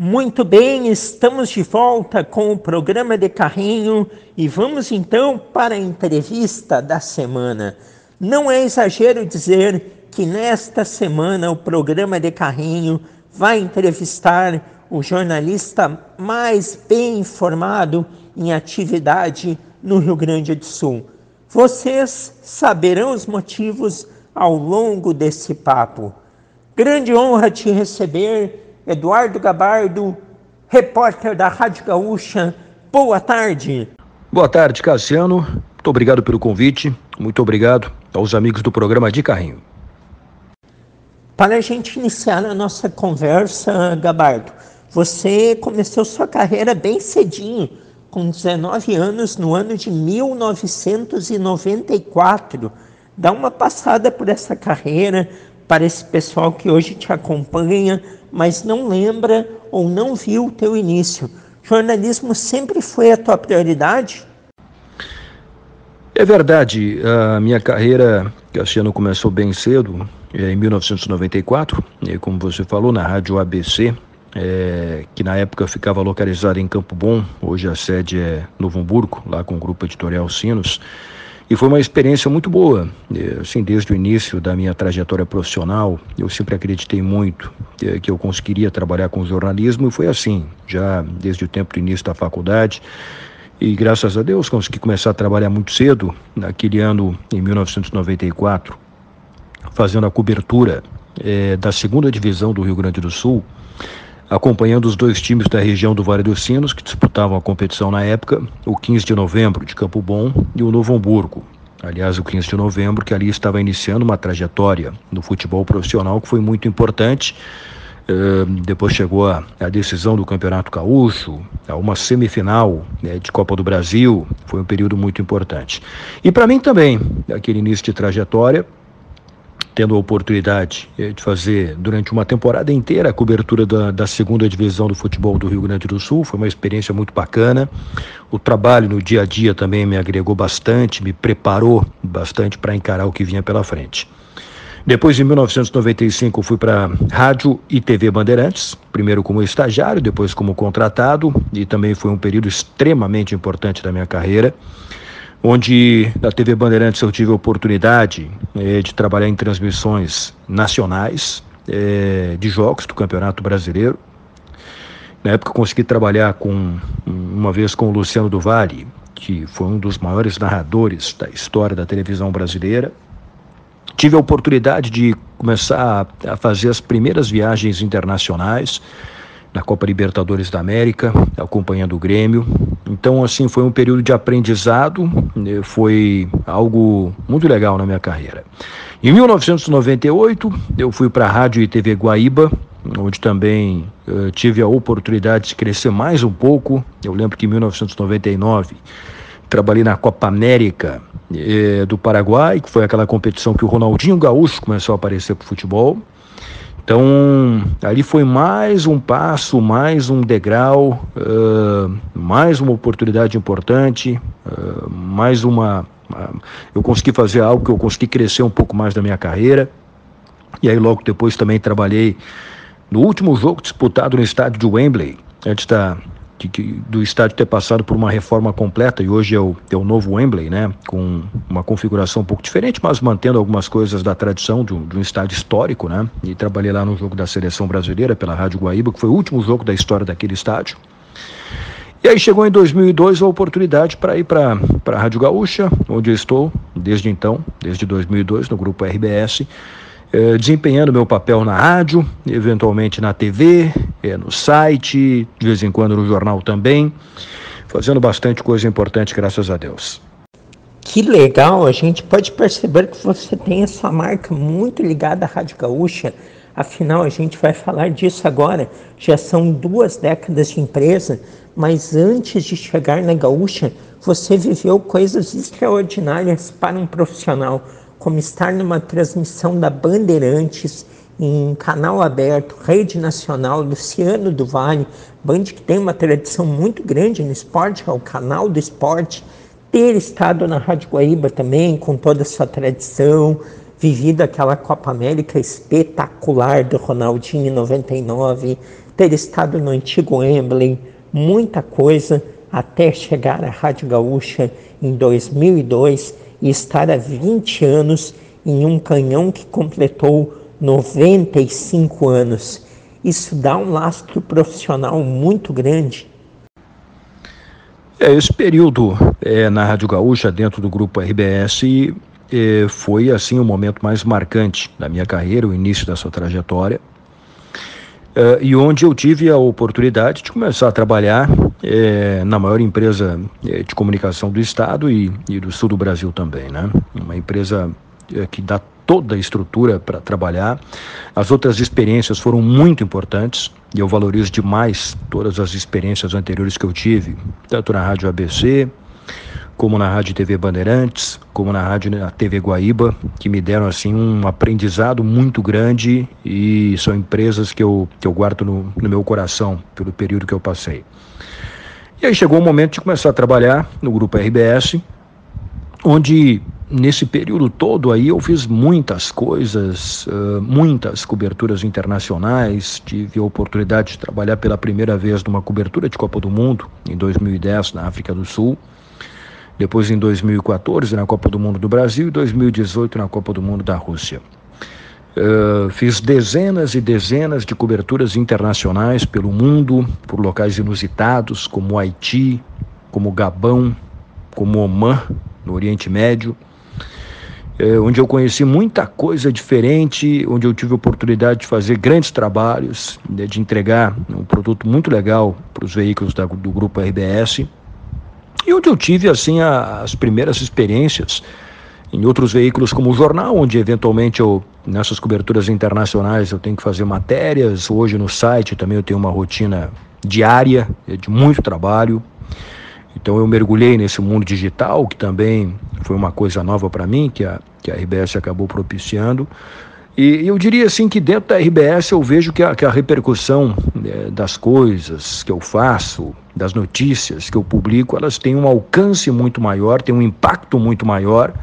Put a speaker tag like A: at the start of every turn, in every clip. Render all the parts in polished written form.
A: Muito bem, estamos de volta com o programa de carrinho e vamos então para a entrevista da semana. Não é exagero dizer que nesta semana o programa de carrinho vai entrevistar o jornalista mais bem informado em atividade no Rio Grande do Sul. Vocês saberão os motivos ao longo desse papo. Grande honra te receber, Eduardo Gabardo, repórter da Rádio Gaúcha. Boa tarde.
B: Boa tarde, Cassiano. Muito obrigado pelo convite. Muito obrigado aos amigos do programa de carrinho.
A: Para a gente iniciar a nossa conversa, Gabardo, você começou sua carreira bem cedinho, com 19 anos, no ano de 1994. Dá uma passada por essa carreira para esse pessoal que hoje te acompanha, mas não lembra ou não viu o teu início. Jornalismo sempre foi a tua prioridade?
B: É verdade, a minha carreira, Cassiano, começou bem cedo, em 1994, como você falou, na Rádio ABC, que na época ficava localizada em Campo Bom, hoje a sede é Novo Hamburgo, lá com o Grupo Editorial Sinos. E foi uma experiência muito boa, assim, desde o início da minha trajetória profissional, eu sempre acreditei muito que eu conseguiria trabalhar com jornalismo, e foi assim, já desde o tempo do início da faculdade, e graças a Deus consegui começar a trabalhar muito cedo, naquele ano, em 1994, fazendo a cobertura da segunda divisão do Rio Grande do Sul, acompanhando os dois times da região do Vale dos Sinos, que disputavam a competição na época, o 15 de novembro de Campo Bom e o Novo Hamburgo. Aliás, o 15 de novembro, que ali estava iniciando uma trajetória no futebol profissional que foi muito importante. Depois chegou a decisão do Campeonato Gaúcho, a uma semifinal de Copa do Brasil, foi um período muito importante. E para mim também, aquele início de trajetória, tendo a oportunidade de fazer durante uma temporada inteira a cobertura da segunda divisão do futebol do Rio Grande do Sul, foi uma experiência muito bacana. O trabalho no dia a dia também me agregou bastante, me preparou bastante para encarar o que vinha pela frente. Depois, em 1995, fui para Rádio e TV Bandeirantes, primeiro como estagiário, depois como contratado, e também foi um período extremamente importante da minha carreira, onde na TV Bandeirantes eu tive a oportunidade de trabalhar em transmissões nacionais de jogos do Campeonato Brasileiro. Na época eu consegui trabalhar uma vez com o Luciano do Vale, que foi um dos maiores narradores da história da televisão brasileira. Tive a oportunidade de começar a fazer as primeiras viagens internacionais na Copa Libertadores da América, acompanhando o Grêmio. Então, assim, foi um período de aprendizado, foi algo muito legal na minha carreira. Em 1998, eu fui para a Rádio e TV Guaíba, onde também tive a oportunidade de crescer mais um pouco. Eu lembro que em 1999, trabalhei na Copa América do Paraguai, que foi aquela competição que o Ronaldinho Gaúcho começou a aparecer para o futebol. Então, ali foi mais um passo, mais um degrau, mais uma oportunidade importante, eu consegui fazer algo que eu consegui crescer um pouco mais da minha carreira. E aí logo depois também trabalhei no último jogo disputado no estádio de Wembley, antes do estádio ter passado por uma reforma completa, e hoje é o novo Wembley, né, com uma configuração um pouco diferente, mas mantendo algumas coisas da tradição de um estádio histórico, né, e trabalhei lá no jogo da Seleção Brasileira pela Rádio Guaíba, que foi o último jogo da história daquele estádio. E aí chegou em 2002 a oportunidade para ir para a Rádio Gaúcha, onde eu estou desde então, desde 2002, no Grupo RBS, desempenhando meu papel na rádio, eventualmente na TV, no site, de vez em quando no jornal também, fazendo bastante coisa importante, graças a Deus.
A: Que legal, a gente pode perceber que você tem essa marca muito ligada à Rádio Gaúcha. Afinal, a gente vai falar disso agora, já são 2 décadas de empresa, mas antes de chegar na Gaúcha, você viveu coisas extraordinárias para um profissional, como estar numa transmissão da Bandeirantes, em canal aberto, Rede Nacional, Luciano do Vale, Band que tem uma tradição muito grande no esporte, é o canal do esporte, ter estado na Rádio Guaíba também, com toda a sua tradição, vivido aquela Copa América espetacular do Ronaldinho em 99, ter estado no antigo Wembley, muita coisa, até chegar à Rádio Gaúcha em 2002 e estar há 20 anos em um canhão que completou 95 anos. Isso dá um lastro profissional muito grande.
B: Esse período na Rádio Gaúcha, dentro do Grupo RBS, foi assim o momento mais marcante da minha carreira, o início dessa trajetória, e onde eu tive a oportunidade de começar a trabalhar na maior empresa de comunicação do estado e do sul do Brasil também, né? Uma empresa que dá toda a estrutura para trabalhar. As outras experiências foram muito importantes e eu valorizo demais todas as experiências anteriores que eu tive, tanto na Rádio ABC, como na Rádio TV Bandeirantes, como na TV Guaíba, que me deram assim um aprendizado muito grande e são empresas que eu guardo no meu coração pelo período que eu passei. E aí chegou o momento de começar a trabalhar no Grupo RBS, onde nesse período todo aí eu fiz muitas coisas, muitas coberturas internacionais, tive a oportunidade de trabalhar pela primeira vez numa cobertura de Copa do Mundo, em 2010 na África do Sul, depois em 2014 na Copa do Mundo do Brasil e 2018 na Copa do Mundo da Rússia. Fiz dezenas e dezenas de coberturas internacionais pelo mundo, por locais inusitados como Haiti, como Gabão, como Omã, no Oriente Médio, onde eu conheci muita coisa diferente, onde eu tive a oportunidade de fazer grandes trabalhos, de entregar um produto muito legal para os veículos do Grupo RBS, e onde eu tive assim as primeiras experiências em outros veículos como o jornal, onde eventualmente nessas coberturas internacionais eu tenho que fazer matérias. Hoje no site também eu tenho uma rotina diária de muito trabalho. Então eu mergulhei nesse mundo digital, que também foi uma coisa nova para mim, que a RBS acabou propiciando. E eu diria assim que dentro da RBS eu vejo que a repercussão das coisas que eu faço, das notícias que eu publico, elas têm um alcance muito maior, têm um impacto muito maior.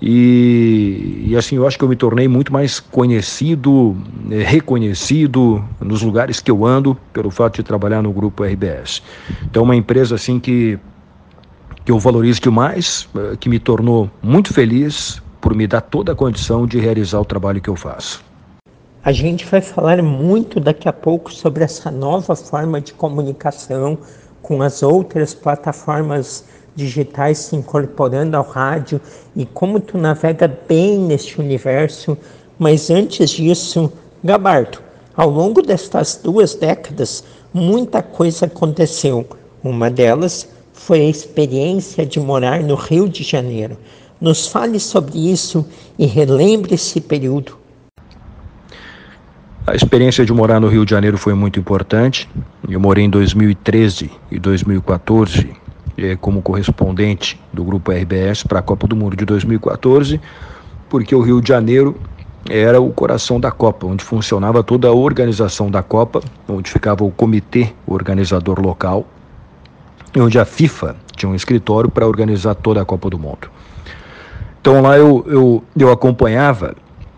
B: E assim, eu acho que eu me tornei muito mais conhecido, reconhecido nos lugares que eu ando, pelo fato de trabalhar no Grupo RBS. Então, uma empresa assim que eu valorizo demais, que me tornou muito feliz por me dar toda a condição de realizar o trabalho que eu faço.
A: A gente vai falar muito daqui a pouco sobre essa nova forma de comunicação com as outras plataformas digitais se incorporando ao rádio e como tu navega bem neste universo. Mas antes disso, Gabardo, ao longo destas 2 décadas, muita coisa aconteceu. Uma delas foi a experiência de morar no Rio de Janeiro. Nos fale sobre isso e relembre esse período.
B: A experiência de morar no Rio de Janeiro foi muito importante. Eu morei em 2013 e 2014 como correspondente do Grupo RBS para a Copa do Mundo de 2014, porque o Rio de Janeiro era o coração da Copa, onde funcionava toda a organização da Copa, onde ficava o comitê organizador local, e onde a FIFA tinha um escritório para organizar toda a Copa do Mundo. Então lá eu acompanhava,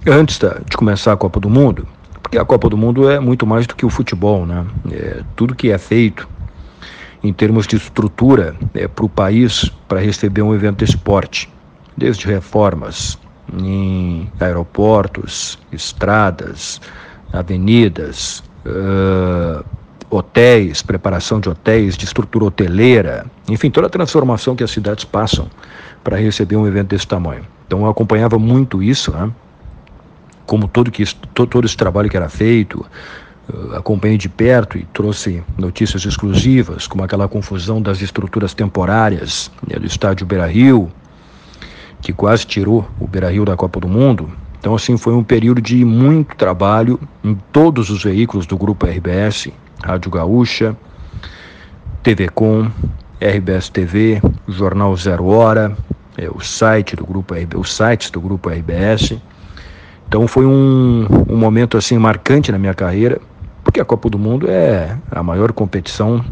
B: antes de começar a Copa do Mundo, porque a Copa do Mundo é muito mais do que o futebol, né? Tudo que é feito em termos de estrutura para o país, para receber um evento desse porte, desde reformas em aeroportos, estradas, avenidas, hotéis, preparação de hotéis, de estrutura hoteleira, enfim, toda a transformação que as cidades passam para receber um evento desse tamanho. Então eu acompanhava muito isso, né? Como todo esse trabalho que era feito, acompanhei de perto e trouxe notícias exclusivas, como aquela confusão das estruturas temporárias do estádio Beira-Rio, que quase tirou o Beira-Rio da Copa do Mundo. Então, assim, foi um período de muito trabalho em todos os veículos do Grupo RBS, Rádio Gaúcha, TV Com, RBS TV, Jornal 0 Hora, os sites do Grupo RBS. Então foi um momento assim marcante na minha carreira, porque a Copa do Mundo é a maior competição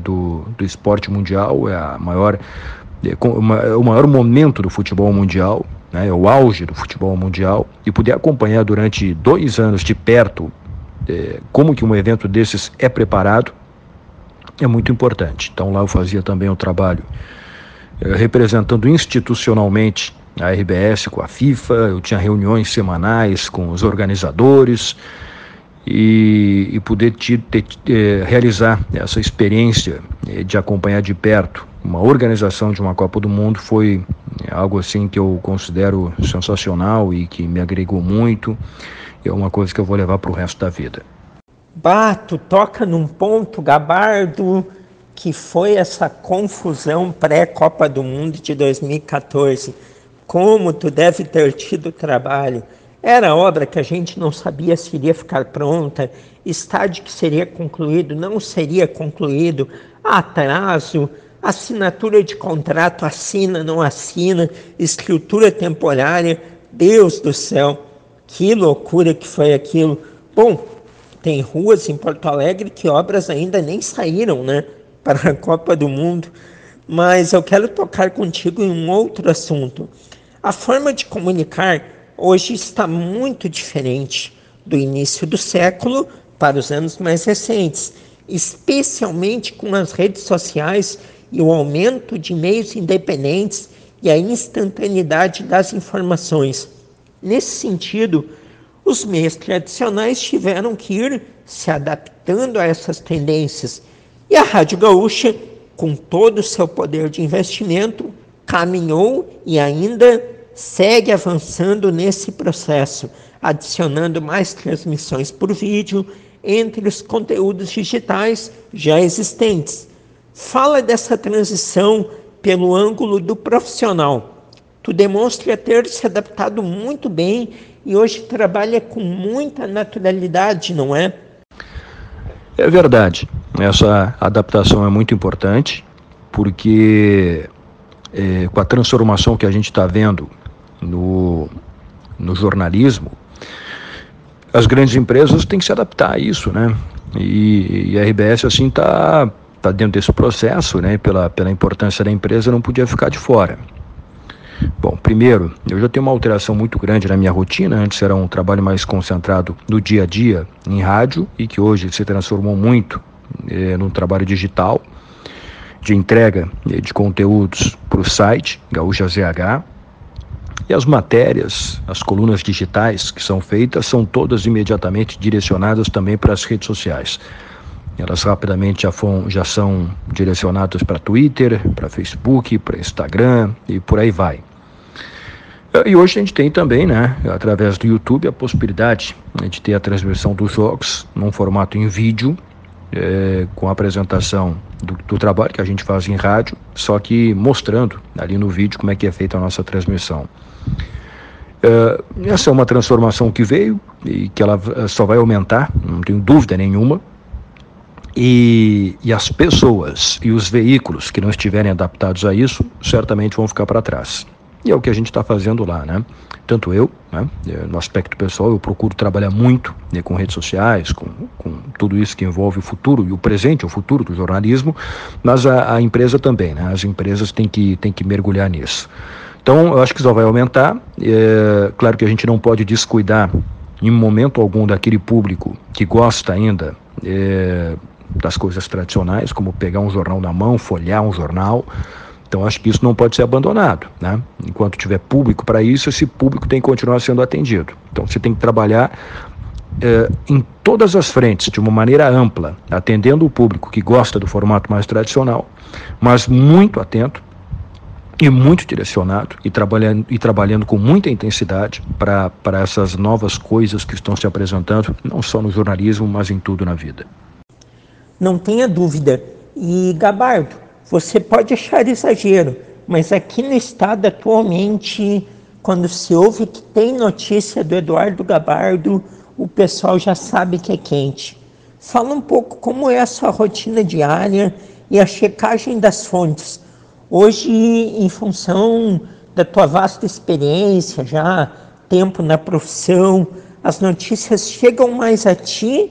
B: do esporte mundial, é o maior momento do futebol mundial, né, é o auge do futebol mundial, e poder acompanhar durante 2 anos de perto como que um evento desses é preparado é muito importante. Então lá eu fazia também um trabalho representando institucionalmente a RBS com a FIFA, eu tinha reuniões semanais com os organizadores e poder realizar essa experiência de acompanhar de perto uma organização de uma Copa do Mundo foi algo assim que eu considero sensacional e que me agregou muito. É uma coisa que eu vou levar para o resto da vida.
A: Bato, toca num ponto, Gabardo, que foi essa confusão pré-Copa do Mundo de 2014. Como tu deve ter tido trabalho. Era obra que a gente não sabia se iria ficar pronta, estádio que seria concluído, não seria concluído, atraso, assinatura de contrato, assina, não assina, estrutura temporária. Deus do céu, que loucura que foi aquilo. Bom, tem ruas em Porto Alegre que obras ainda nem saíram, né, para a Copa do Mundo. Mas eu quero tocar contigo em um outro assunto. A forma de comunicar hoje está muito diferente do início do século para os anos mais recentes, especialmente com as redes sociais e o aumento de meios independentes e a instantaneidade das informações. Nesse sentido, os meios tradicionais tiveram que ir se adaptando a essas tendências e a Rádio Gaúcha, com todo o seu poder de investimento, caminhou e ainda segue avançando nesse processo, adicionando mais transmissões por vídeo entre os conteúdos digitais já existentes. Fala dessa transição pelo ângulo do profissional. Tu demonstra ter se adaptado muito bem e hoje trabalha com muita naturalidade, não é?
B: É verdade. Essa adaptação é muito importante, porque com a transformação que a gente está vendo no jornalismo, as grandes empresas têm que se adaptar a isso, né? E a RBS assim está dentro desse processo, né? Pela importância da empresa, não podia ficar de fora. Bom, primeiro, eu já tenho uma alteração muito grande na minha rotina. Antes era um trabalho mais concentrado no dia a dia em rádio e que hoje se transformou muito num trabalho digital de entrega de conteúdos para o site Gaúcha ZH. E as matérias, as colunas digitais que são feitas são todas imediatamente direcionadas também para as redes sociais. Elas rapidamente já são direcionadas para Twitter, para Facebook, para Instagram e por aí vai. E hoje a gente tem também, né, através do YouTube, a possibilidade de ter a transmissão dos jogos num formato em vídeo, com a apresentação do trabalho que a gente faz em rádio, só que mostrando ali no vídeo como é que é feita a nossa transmissão. Essa é uma transformação que veio e que ela só vai aumentar, não tenho dúvida nenhuma. E as pessoas e os veículos que não estiverem adaptados a isso, certamente vão ficar para trás. E é o que a gente está fazendo lá, né? Tanto eu, né, no aspecto pessoal, eu procuro trabalhar muito, né, com redes sociais, com tudo isso que envolve o futuro e o presente, o futuro do jornalismo, mas a empresa também, né? As empresas têm que mergulhar nisso. Então, eu acho que só vai aumentar. Claro que a gente não pode descuidar em momento algum daquele público que gosta ainda das coisas tradicionais, como pegar um jornal na mão, folhear um jornal. Então acho que isso não pode ser abandonado, né? Enquanto tiver público para isso, esse público tem que continuar sendo atendido. Então você tem que trabalhar em todas as frentes, de uma maneira ampla, atendendo o público que gosta do formato mais tradicional, mas muito atento e muito direcionado e trabalhando com muita intensidade para essas novas coisas que estão se apresentando, não só no jornalismo, mas em tudo na vida.
A: Não tenha dúvida. E, Gabardo, você pode achar exagero, mas aqui no estado atualmente, quando se ouve que tem notícia do Eduardo Gabardo, o pessoal já sabe que é quente. Fala um pouco como é a sua rotina diária e a checagem das fontes. Hoje, em função da tua vasta experiência, já tempo na profissão, as notícias chegam mais a ti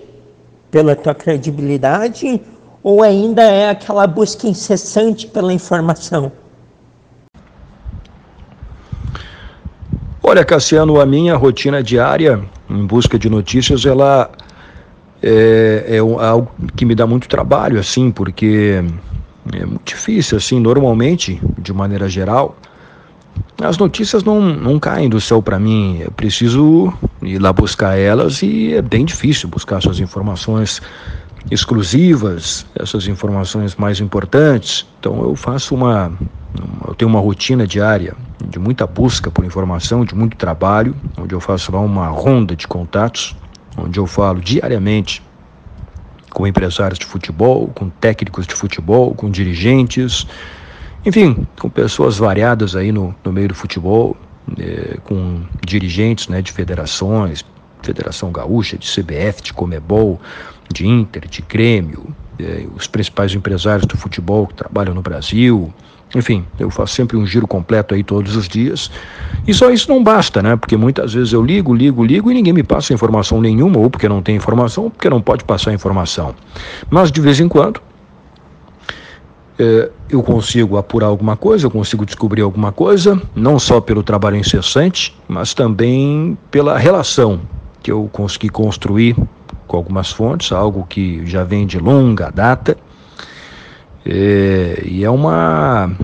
A: pela tua credibilidade ou ainda é aquela busca incessante pela informação?
B: Olha, Cassiano, a minha rotina diária em busca de notícias, ela algo que me dá muito trabalho, assim, porque é muito difícil, assim, normalmente, de maneira geral, as notícias não caem do céu para mim. Eu preciso ir lá buscar elas e é bem difícil buscar essas informações exclusivas, essas informações mais importantes. Então eu tenho uma rotina diária de muita busca por informação, de muito trabalho, onde eu faço lá uma ronda de contatos, onde eu falo diariamente com empresários de futebol, com técnicos de futebol, com dirigentes, enfim, com pessoas variadas aí no meio do futebol, com dirigentes, né, de federações, Federação Gaúcha, de CBF, de Comebol, de Inter, de Grêmio, os principais empresários do futebol que trabalham no Brasil. Enfim, eu faço sempre um giro completo aí todos os dias. E só isso não basta, né? Porque muitas vezes eu ligo e ninguém me passa informação nenhuma, ou porque não tem informação, ou porque não pode passar informação. Mas de vez em quando eu consigo apurar alguma coisa, eu consigo descobrir alguma coisa, não só pelo trabalho incessante, mas também pela relação que eu consegui construir com algumas fontes, algo que já vem de longa data, e é uma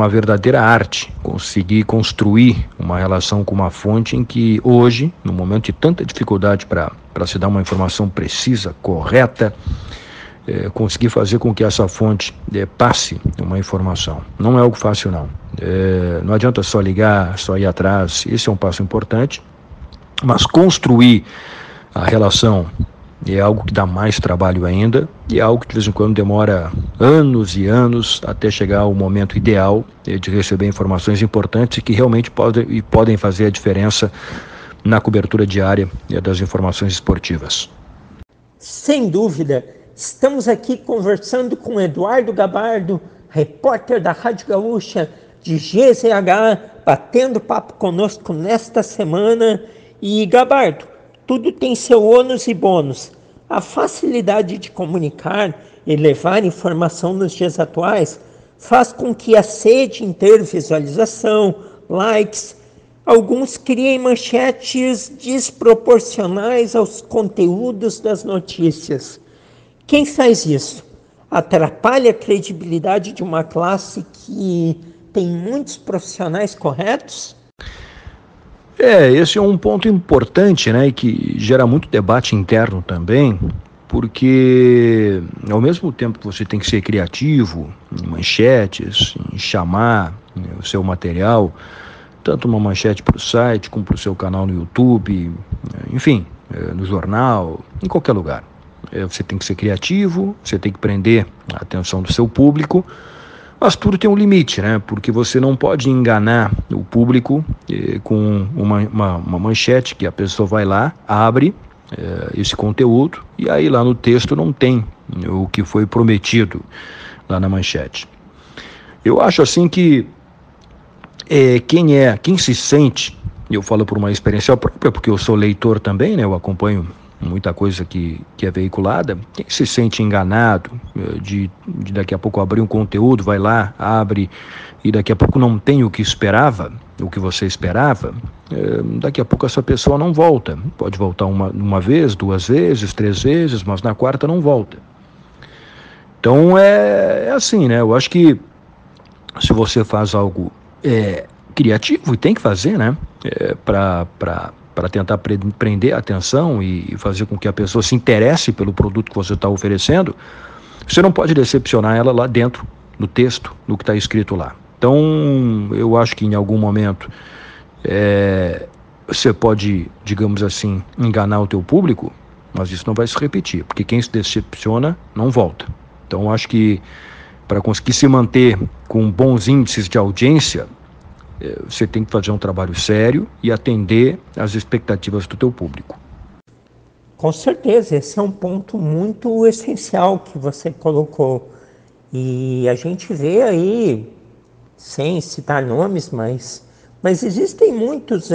B: verdadeira arte conseguir construir uma relação com uma fonte em que hoje, no momento de tanta dificuldade para se dar uma informação precisa, correta, conseguir fazer com que essa fonte passe uma informação. Não é algo fácil, não. Não adianta só ligar, só ir atrás, esse é um passo importante, mas construir a relação é algo que dá mais trabalho ainda, e é algo que de vez em quando demora anos e anos até chegar ao momento ideal de receber informações importantes que realmente podem fazer a diferença na cobertura diária das informações esportivas.
A: Sem dúvida, estamos aqui conversando com Eduardo Gabardo, repórter da Rádio Gaúcha de GZH, batendo papo conosco nesta semana. E Gabardo, tudo tem seu ônus e bônus. A facilidade de comunicar e levar informação nos dias atuais faz com que a sede em ter visualização, likes, alguns criem manchetes desproporcionais aos conteúdos das notícias. Quem faz isso? Atrapalha a credibilidade de uma classe que tem muitos profissionais corretos?
B: Esse é um ponto importante, né, e que gera muito debate interno também, porque ao mesmo tempo que você tem que ser criativo em manchetes, em chamar, né, o seu material, tanto uma manchete para o site como para o seu canal no YouTube, enfim, no jornal, em qualquer lugar. Você tem que ser criativo, você tem que prender a atenção do seu público, mas tudo tem um limite, né? Porque você não pode enganar o público com uma manchete que a pessoa vai lá, abre esse conteúdo e aí lá no texto não tem o que foi prometido lá na manchete. Eu acho assim que quem se sente, eu falo por uma experiência própria, porque eu sou leitor também, né? Eu acompanho muita coisa que é veiculada. Quem se sente enganado de daqui a pouco abrir um conteúdo, vai lá, abre e daqui a pouco não tem o que esperava, o que você esperava, daqui a pouco essa pessoa não volta. Pode voltar uma vez, 2 vezes, 3 vezes, mas na quarta não volta. Então é assim, né? Eu acho que se você faz algo criativo, e tem que fazer, né? Para tentar prender a atenção e fazer com que a pessoa se interesse pelo produto que você está oferecendo, você não pode decepcionar ela lá dentro, no texto, no que está escrito lá. Então, eu acho que em algum momento você pode, digamos assim, enganar o teu público, mas isso não vai se repetir, porque quem se decepciona não volta. Então, eu acho que para conseguir se manter com bons índices de audiência, você tem que fazer um trabalho sério e atender às expectativas do teu público.
A: Com certeza, esse é um ponto muito essencial que você colocou. E a gente vê aí, sem citar nomes, mas existem muitos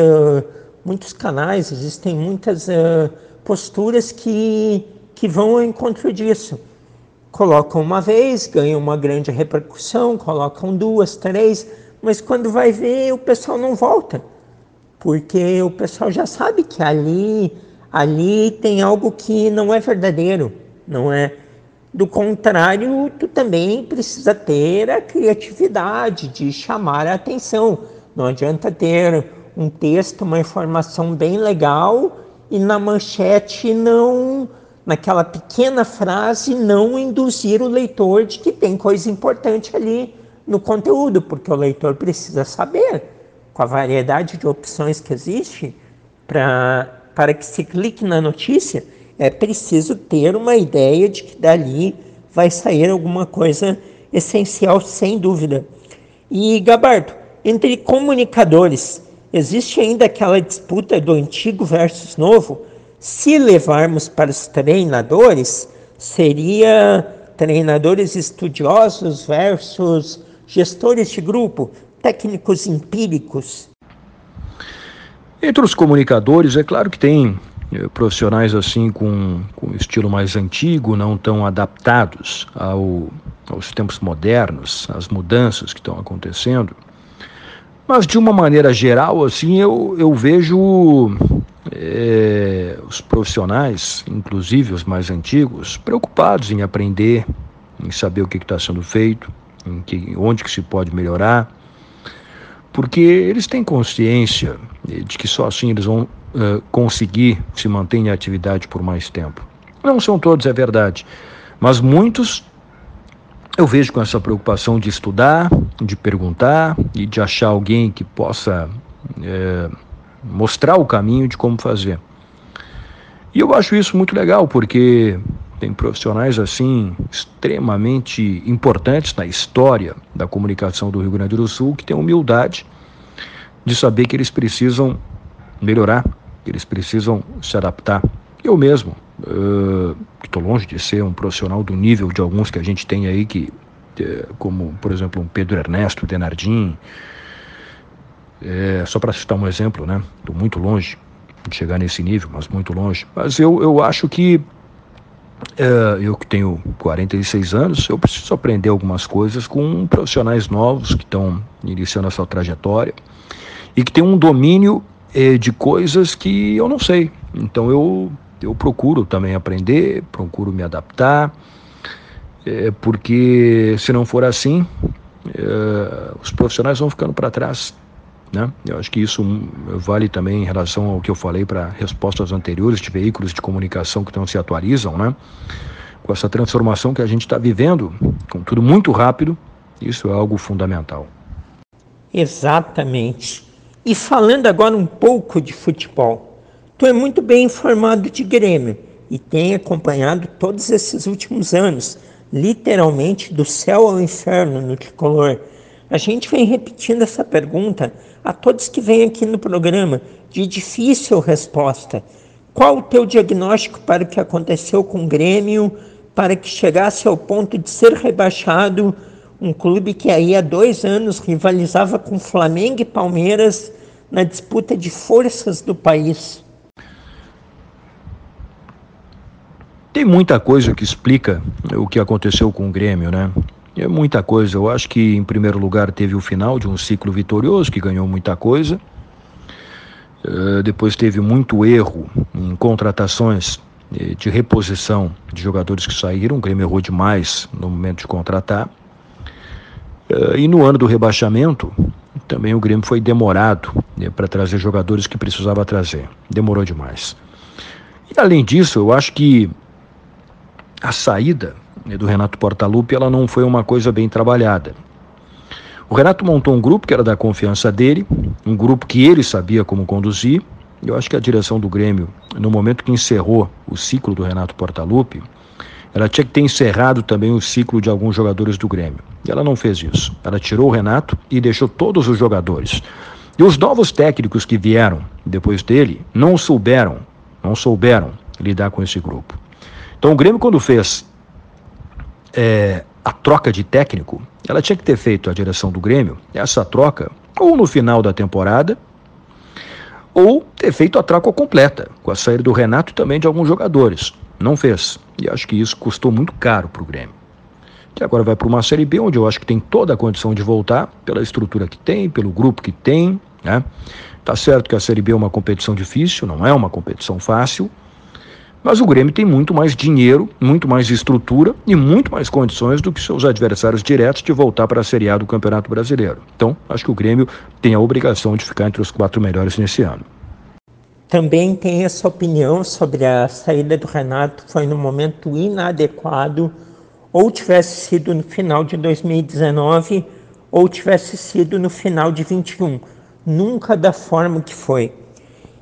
A: canais, existem muitas posturas que vão ao encontro disso. Colocam uma vez, ganham uma grande repercussão, colocam 2, 3... mas quando vai ver, o pessoal não volta. porque o pessoal já sabe que ali tem algo que não é verdadeiro, não é? Do contrário, tu também precisa ter a criatividade de chamar a atenção. Não adianta ter um texto, uma informação bem legal e na manchete não, naquela pequena frase, não induzir o leitor de que tem coisa importante ali no conteúdo, porque o leitor precisa saber, com a variedade de opções que existe, para que se clique na notícia, é preciso ter uma ideia de que dali vai sair alguma coisa essencial, sem dúvida. E, Gabardo, entre comunicadores, existe ainda aquela disputa do antigo versus novo? Se levarmos para os treinadores, seria treinadores estudiosos versus gestores de grupo, técnicos empíricos?
B: Entre os comunicadores, é claro que tem profissionais assim com estilo mais antigo, não tão adaptados aos tempos modernos, às mudanças que estão acontecendo. Mas de uma maneira geral, assim, eu vejo os profissionais, inclusive os mais antigos, preocupados em aprender, em saber o que está sendo feito, onde que se pode melhorar, porque eles têm consciência de que só assim eles vão conseguir se manter em atividade por mais tempo. Não são todos, é verdade, mas muitos eu vejo com essa preocupação de estudar, de perguntar e de achar alguém que possa mostrar o caminho de como fazer. E eu acho isso muito legal, porque tem profissionais assim extremamente importantes na história da comunicação do Rio Grande do Sul que têm humildade de saber que eles precisam melhorar, que eles precisam se adaptar. Eu mesmo, que estou longe de ser um profissional do nível de alguns que a gente tem aí, como, por exemplo, um Pedro Ernesto Denardim, só para citar um exemplo, né? Estou muito longe de chegar nesse nível, mas muito longe. Mas eu acho que eu que tenho 46 anos, eu preciso aprender algumas coisas com profissionais novos que estão iniciando a sua trajetória e que têm um domínio de coisas que eu não sei. Então eu procuro também aprender, procuro me adaptar, porque se não for assim, os profissionais vão ficando para trás, né? Eu acho que isso vale também em relação ao que eu falei para respostas anteriores de veículos de comunicação que não se atualizam, né? Com essa transformação que a gente está vivendo, com tudo muito rápido, isso é algo fundamental.
A: Exatamente. E falando agora um pouco de futebol, tu é muito bem informado de Grêmio e tem acompanhado todos esses últimos anos, literalmente do céu ao inferno no tricolor. A gente vem repetindo essa pergunta a todos que vêm aqui no programa, de difícil resposta. Qual o teu diagnóstico para o que aconteceu com o Grêmio, para que chegasse ao ponto de ser rebaixado, um clube que aí há 2 anos rivalizava com Flamengo e Palmeiras na disputa de forças do país?
B: Tem muita coisa que explica o que aconteceu com o Grêmio, né? É muita coisa. Eu acho que, em primeiro lugar, teve o final de um ciclo vitorioso, que ganhou muita coisa. Depois teve muito erro em contratações de reposição de jogadores que saíram. O Grêmio errou demais no momento de contratar. E no ano do rebaixamento, também o Grêmio foi demorado para trazer jogadores que precisava trazer. Demorou demais. E, além disso, eu acho que a saída do Renato Portaluppi, ela não foi uma coisa bem trabalhada. O Renato montou um grupo que era da confiança dele, um grupo que ele sabia como conduzir. Eu acho que a direção do Grêmio, no momento que encerrou o ciclo do Renato Portaluppi, ela tinha que ter encerrado também o ciclo de alguns jogadores do Grêmio. E ela não fez isso. Ela tirou o Renato e deixou todos os jogadores. E os novos técnicos que vieram depois dele não souberam lidar com esse grupo. Então o Grêmio, quando fez a troca de técnico, ela tinha que ter feito, a direção do Grêmio, essa troca ou no final da temporada, ou ter feito a troca completa, com a saída do Renato e também de alguns jogadores. Não fez. E acho que isso custou muito caro para o Grêmio. Que agora vai para uma Série B, onde eu acho que tem toda a condição de voltar, pela estrutura que tem, pelo grupo que tem, né? Tá certo que a Série B é uma competição difícil, não é uma competição fácil, mas o Grêmio tem muito mais dinheiro, muito mais estrutura e muito mais condições do que seus adversários diretos de voltar para a Série A do Campeonato Brasileiro. Então, acho que o Grêmio tem a obrigação de ficar entre os 4 melhores nesse ano.
A: Também tem essa opinião sobre a saída do Renato, foi no momento inadequado, ou tivesse sido no final de 2019, ou tivesse sido no final de 21. Nunca da forma que foi.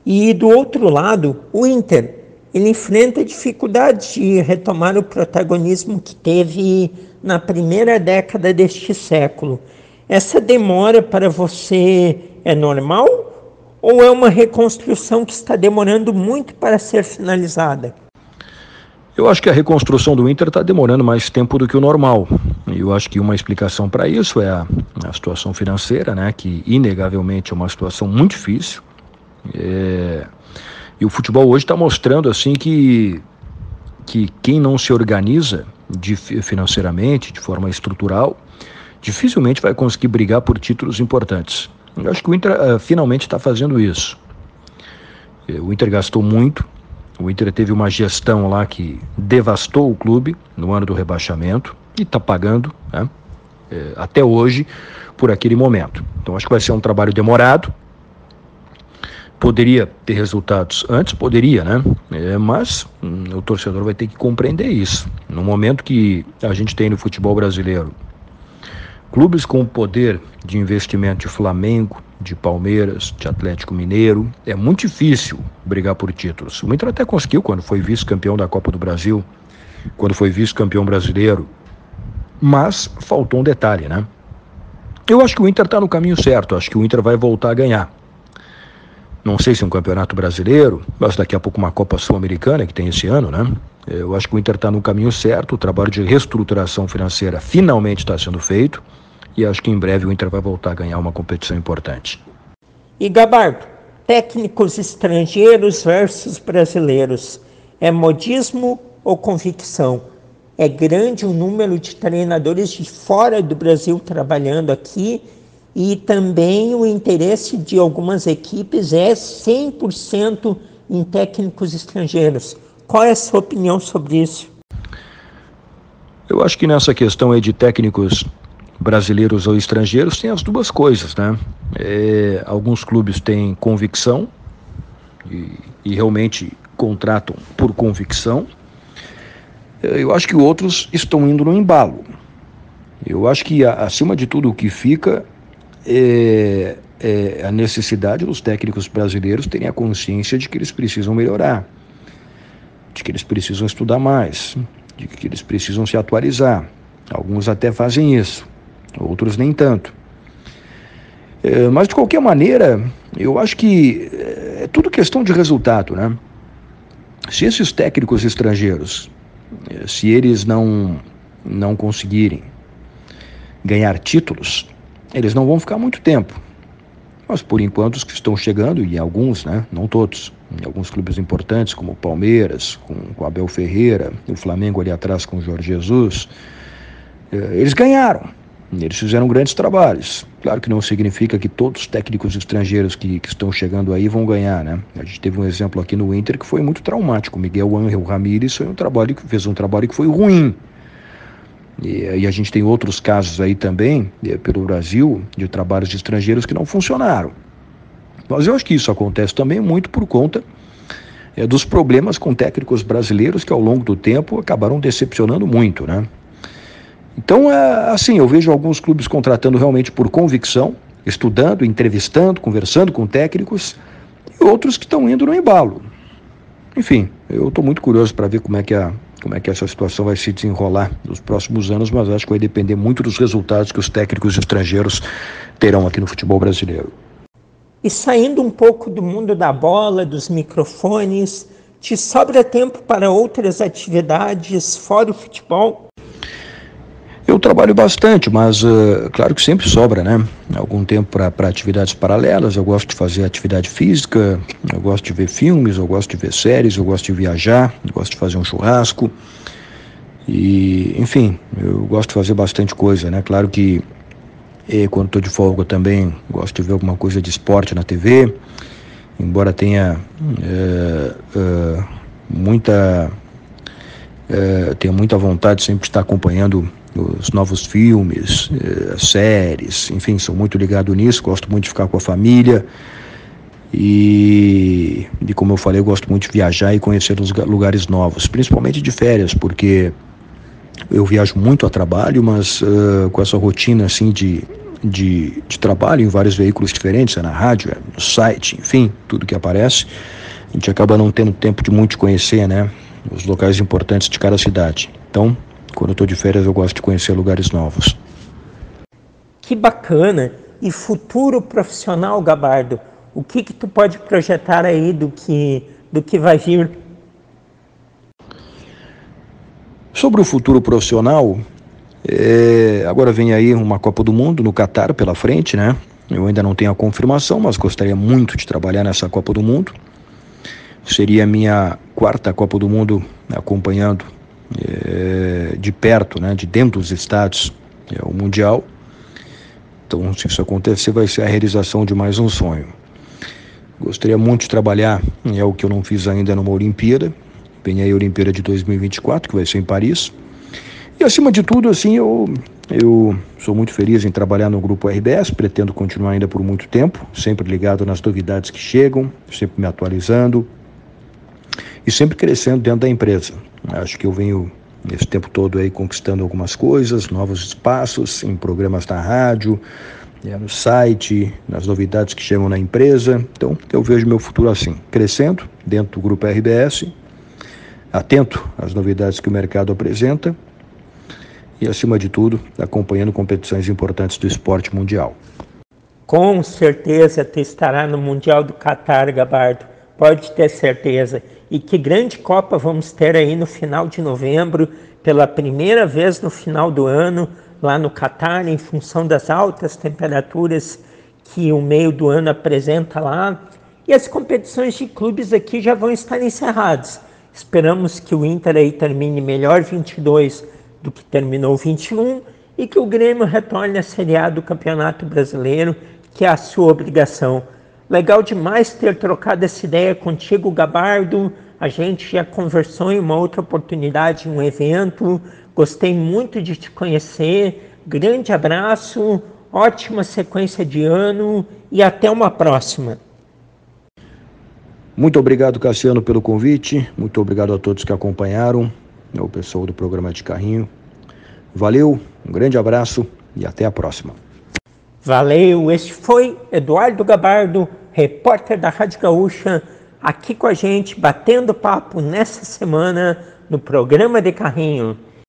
A: E do outro lado, o Inter. Ele enfrenta dificuldades de retomar o protagonismo que teve na primeira década deste século. Essa demora para você é normal ou é uma reconstrução que está demorando muito para ser finalizada?
B: Eu acho que a reconstrução do Inter está demorando mais tempo do que o normal. E eu acho que uma explicação para isso é a situação financeira, né, que inegavelmente é uma situação muito difícil. E o futebol hoje está mostrando assim que quem não se organiza financeiramente, de forma estrutural, dificilmente vai conseguir brigar por títulos importantes. Eu acho que o Inter finalmente está fazendo isso. O Inter gastou muito, o Inter teve uma gestão lá que devastou o clube no ano do rebaixamento e está pagando, né, até hoje por aquele momento. Então acho que vai ser um trabalho demorado. Poderia ter resultados antes, poderia, né? Mas o torcedor vai ter que compreender isso. No momento que a gente tem no futebol brasileiro clubes com o poder de investimento de Flamengo, de Palmeiras, de Atlético Mineiro, é muito difícil brigar por títulos. O Inter até conseguiu quando foi vice-campeão da Copa do Brasil, quando foi vice-campeão brasileiro, mas faltou um detalhe, né? Eu acho que o Inter está no caminho certo, acho que o Inter vai voltar a ganhar. Não sei se um campeonato brasileiro, mas daqui a pouco uma Copa Sul-Americana que tem esse ano, né? Eu acho que o Inter está no caminho certo, o trabalho de reestruturação financeira finalmente está sendo feito e acho que em breve o Inter vai voltar a ganhar uma competição importante.
A: E Gabardo, técnicos estrangeiros versus brasileiros, é modismo ou convicção? É grande o número de treinadores de fora do Brasil trabalhando aqui e também o interesse de algumas equipes é 100% em técnicos estrangeiros. Qual é a sua opinião sobre isso?
B: Eu acho que nessa questão aí de técnicos brasileiros ou estrangeiros tem as duas coisas, né? Alguns clubes têm convicção e realmente contratam por convicção. Eu acho que outros estão indo no embalo. Eu acho que acima de tudo o que fica é a necessidade dos técnicos brasileiros terem a consciência de que eles precisam melhorar, de que eles precisam estudar mais, de que eles precisam se atualizar. Alguns até fazem isso, outros nem tanto. Mas de qualquer maneira, eu acho que é tudo questão de resultado, né? Se esses técnicos estrangeiros, se eles não conseguirem ganhar títulos, eles não vão ficar muito tempo. Mas por enquanto os que estão chegando, e alguns, né, não todos, em alguns clubes importantes como o Palmeiras, com Abel Ferreira, o Flamengo ali atrás com o Jorge Jesus, eles ganharam, eles fizeram grandes trabalhos. Claro que não significa que todos os técnicos estrangeiros que estão chegando aí vão ganhar, né? A gente teve um exemplo aqui no Inter que foi muito traumático. O Miguel Ángel Ramírez fez um trabalho que foi ruim. E a gente tem outros casos aí também, pelo Brasil, de trabalhos de estrangeiros que não funcionaram. Mas eu acho que isso acontece também muito por conta dos problemas com técnicos brasileiros que ao longo do tempo acabaram decepcionando muito, né? Então, assim, eu vejo alguns clubes contratando realmente por convicção, estudando, entrevistando, conversando com técnicos, e outros que estão indo no embalo. Enfim, eu estou muito curioso para ver como é que essa situação vai se desenrolar nos próximos anos, mas acho que vai depender muito dos resultados que os técnicos estrangeiros terão aqui no futebol brasileiro.
A: E saindo um pouco do mundo da bola, dos microfones, te sobra tempo para outras atividades fora o futebol?
B: Eu trabalho bastante, mas claro que sempre sobra, né? Algum tempo para atividades paralelas. Eu gosto de fazer atividade física, eu gosto de ver filmes, eu gosto de ver séries, eu gosto de viajar, eu gosto de fazer um churrasco. E, enfim, eu gosto de fazer bastante coisa, né? Claro que E quando estou de folga também gosto de ver alguma coisa de esporte na TV, embora tenha muita vontade de sempre estar acompanhando os novos filmes, séries, enfim, sou muito ligado nisso, gosto muito de ficar com a família e como eu falei, eu gosto muito de viajar e conhecer os lugares novos, principalmente de férias, porque eu viajo muito a trabalho, mas com essa rotina assim de trabalho em vários veículos diferentes, na rádio, no site, enfim, tudo que aparece, a gente acaba não tendo tempo de muito conhecer, né, os locais importantes de cada cidade. Então, quando eu estou de férias, eu gosto de conhecer lugares novos.
A: Que bacana! E futuro profissional, Gabardo, o que tu pode projetar aí do que vai vir?
B: Sobre o futuro profissional, agora vem aí uma Copa do Mundo no Catar pela frente, né? Eu ainda não tenho a confirmação, mas gostaria muito de trabalhar nessa Copa do Mundo. Seria a minha 4ª Copa do Mundo acompanhando de perto, né, de dentro dos estádios, o Mundial. Então, se isso acontecer, vai ser a realização de mais um sonho. Gostaria muito de trabalhar em algo que eu não fiz ainda numa Olimpíada. Vem aí a Olimpíada de 2024, que vai ser em Paris. E, acima de tudo, assim, eu sou muito feliz em trabalhar no Grupo RBS, pretendo continuar ainda por muito tempo, sempre ligado nas novidades que chegam, sempre me atualizando e sempre crescendo dentro da empresa. Acho que eu venho, nesse tempo todo, aí conquistando algumas coisas, novos espaços, em programas na rádio, no site, nas novidades que chegam na empresa. Então, eu vejo meu futuro assim, crescendo dentro do Grupo RBS, atento às novidades que o mercado apresenta e, acima de tudo, acompanhando competições importantes do esporte mundial.
A: Com certeza tu estará no Mundial do Catar, Gabardo, pode ter certeza. E que grande Copa vamos ter aí no final de novembro, pela primeira vez no final do ano, lá no Catar, em função das altas temperaturas que o meio do ano apresenta lá. E as competições de clubes aqui já vão estar encerradas. Esperamos que o Inter aí termine melhor 22 do que terminou 21 e que o Grêmio retorne à Série A do Campeonato Brasileiro, que é a sua obrigação. Legal demais ter trocado essa ideia contigo, Gabardo. A gente já conversou em uma outra oportunidade, em um evento. Gostei muito de te conhecer. Grande abraço, ótima sequência de ano e até uma próxima.
B: Muito obrigado, Cassiano, pelo convite. Muito obrigado a todos que acompanharam, o pessoal do programa de carrinho. Valeu, um grande abraço e até a próxima.
A: Valeu, este foi Eduardo Gabardo, repórter da Rádio Gaúcha, aqui com a gente, batendo papo nessa semana no programa de carrinho.